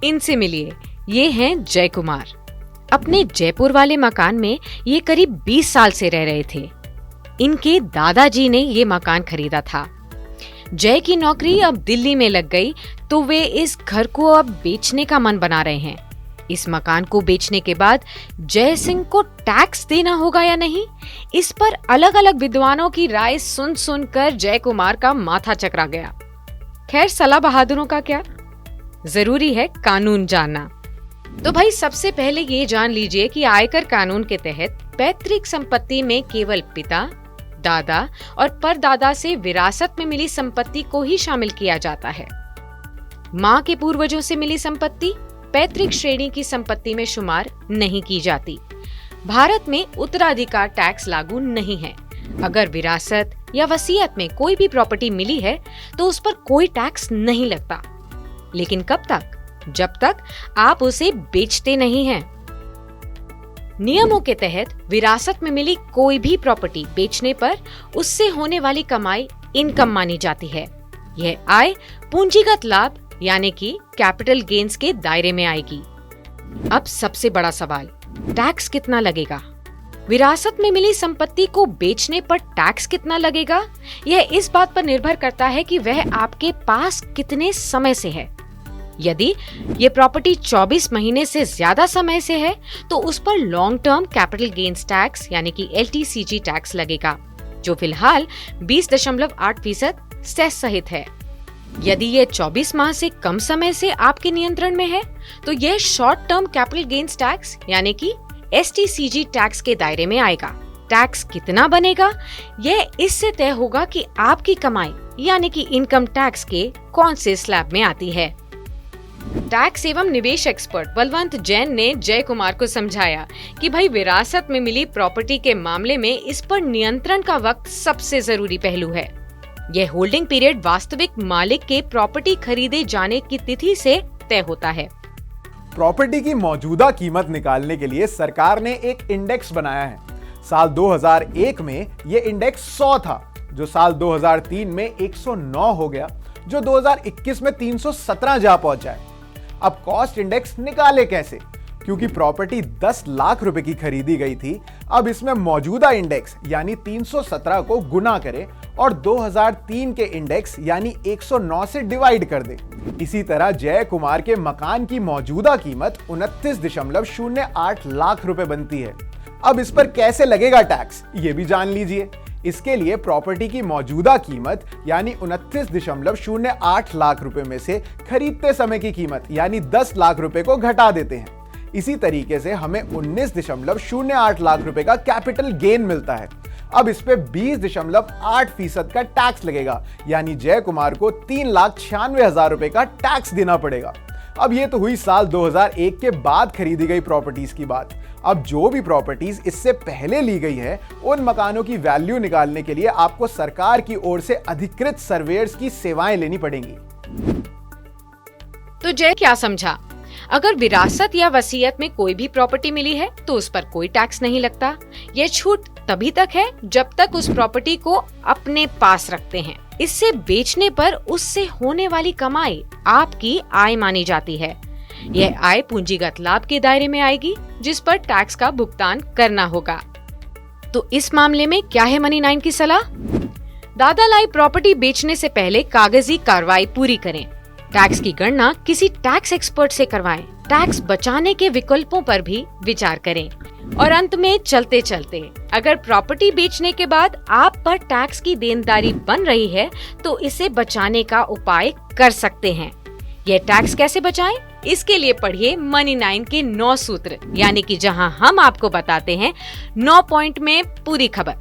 इनसे मिलिए, ये हैं जय कुमार। अपने जयपुर वाले मकान में ये करीब 20 साल से रह रहे थे। इनके दादाजी ने ये मकान खरीदा था। जय की नौकरी अब दिल्ली में लग गई तो वे इस घर को अब बेचने का मन बना रहे हैं। इस मकान को बेचने के बाद जय सिंह को टैक्स देना होगा या नहीं, इस पर अलग अलग विद्वानों की राय सुन सुनकर जय कुमार का माथा चकरा गया। खैर, सलाह बहादुरों का क्या, जरूरी है कानून जानना। तो भाई सबसे पहले ये जान लीजिए कि आयकर कानून के तहत पैतृक संपत्ति में केवल पिता, दादा और परदादा से विरासत में मिली संपत्ति को ही शामिल किया जाता है। माँ के पूर्वजों से मिली संपत्ति पैतृक श्रेणी की संपत्ति में शुमार नहीं की जाती। भारत में उत्तराधिकार टैक्स लागू नहीं है। अगर विरासत या वसीयत में कोई भी प्रॉपर्टी मिली है तो उस पर कोई टैक्स नहीं लगता। लेकिन कब तक? जब तक आप उसे बेचते नहीं हैं। नियमों के तहत विरासत में मिली कोई भी प्रॉपर्टी बेचने पर उससे होने वाली कमाई इनकम मानी जाती है। यह आय पूंजीगत लाभ यानी कि कैपिटल गेन्स के दायरे में आएगी। अब सबसे बड़ा सवाल, टैक्स कितना लगेगा? विरासत में मिली संपत्ति को बेचने पर टैक्स कितना लगेगा? यह इस बात पर निर्भर करता है कि वह आपके पास कितने समय से है। यदि ये प्रॉपर्टी 24 महीने से ज्यादा समय से है तो उस पर long term capital gains tax यानी कि LTCG टैक्स लगेगा, जो फिलहाल 20.8% सेस सहित है। यदि ये 24 माह से कम समय से आपके नियंत्रण में है तो यह short term capital gains tax यानी कि STCG टैक्स के दायरे में आएगा। टैक्स कितना बनेगा यह इससे तय होगा कि आपकी कमाई यानी कि इनकम टैक्स के कौन से स्लैब में आती है। टैक्स एवं निवेश एक्सपर्ट बलवंत जैन ने जय कुमार को समझाया कि भाई विरासत में मिली प्रॉपर्टी के मामले में इस पर नियंत्रण का वक्त सबसे जरूरी पहलू है। यह होल्डिंग पीरियड वास्तविक मालिक के प्रॉपर्टी खरीदे जाने की तिथि से तय होता है। प्रॉपर्टी की मौजूदा कीमत निकालने के लिए सरकार ने एक इंडेक्स बनाया है। साल 2001 में यह इंडेक्स 100 था, जो साल 2003 में 109 हो गया, जो 2021 में 317 जा पहुंचा है। अब कॉस्ट इंडेक्स निकाले कैसे? क्योंकि प्रॉपर्टी 10 लाख रुपए की खरीदी गई थी, अब इसमें मौजूदा इंडेक्स यानी 317 को गुना करें और 2003 के इंडेक्स यानी 109 से डिवाइड कर दें। इसी तरह जय कुमार के मकान की मौजूदा कीमत 29.08 लाख रुपए बनती है। अब इस पर कैसे लगेगा टैक्स, ये भी जान लीजिए। इसके लिए प्रॉपर्टी की मौजूदा कीमत यानी 29.08 लाख रुपए में से खरीदते समय की कीमत यानी 10 लाख रुपए को घटा देते हैं। इसी तरीके से हमें 19.08 लाख रुपए का कैपिटल गेन मिलता है। अब इस पे 20.8% का टैक्स लगेगा, यानी जय कुमार को 3,96,000 रुपए का टैक्स देना पड़ेगा। अब ये तो हुई साल 2001 के बाद खरीदी गई प्रॉपर्टीज की बात। अब जो भी प्रॉपर्टीज इससे पहले ली गई है, उन मकानों की वैल्यू निकालने के लिए आपको सरकार की ओर से अधिकृत सर्वेयर्स की सेवाएं लेनी पड़ेंगी। तो जय क्या समझा? अगर विरासत या वसीयत में कोई भी प्रॉपर्टी मिली है तो उस पर कोई टैक्स नहीं लगता। यह छूट तभी तक है जब तक उस प्रॉपर्टी को अपने पास रखते हैं। इससे बेचने पर उससे होने वाली कमाई आपकी आय मानी जाती है। यह आय पूंजीगत लाभ के दायरे में आएगी, जिस पर टैक्स का भुगतान करना होगा। तो इस मामले में क्या है मनी 9 की सलाह? दादा लाई प्रॉपर्टी बेचने से पहले कागजी कार्रवाई पूरी करें। टैक्स की गणना किसी टैक्स एक्सपर्ट से करवाएं। टैक्स बचाने के विकल्पों पर भी विचार करें। और अंत में चलते चलते, अगर प्रॉपर्टी बेचने के बाद आप पर टैक्स की देनदारी बन रही है तो इसे बचाने का उपाय कर सकते हैं। यह टैक्स कैसे बचाएं? इसके लिए पढ़िए मनी 9 के 9 सूत्र, यानी कि जहां हम आपको बताते हैं 9 पॉइंट में पूरी खबर।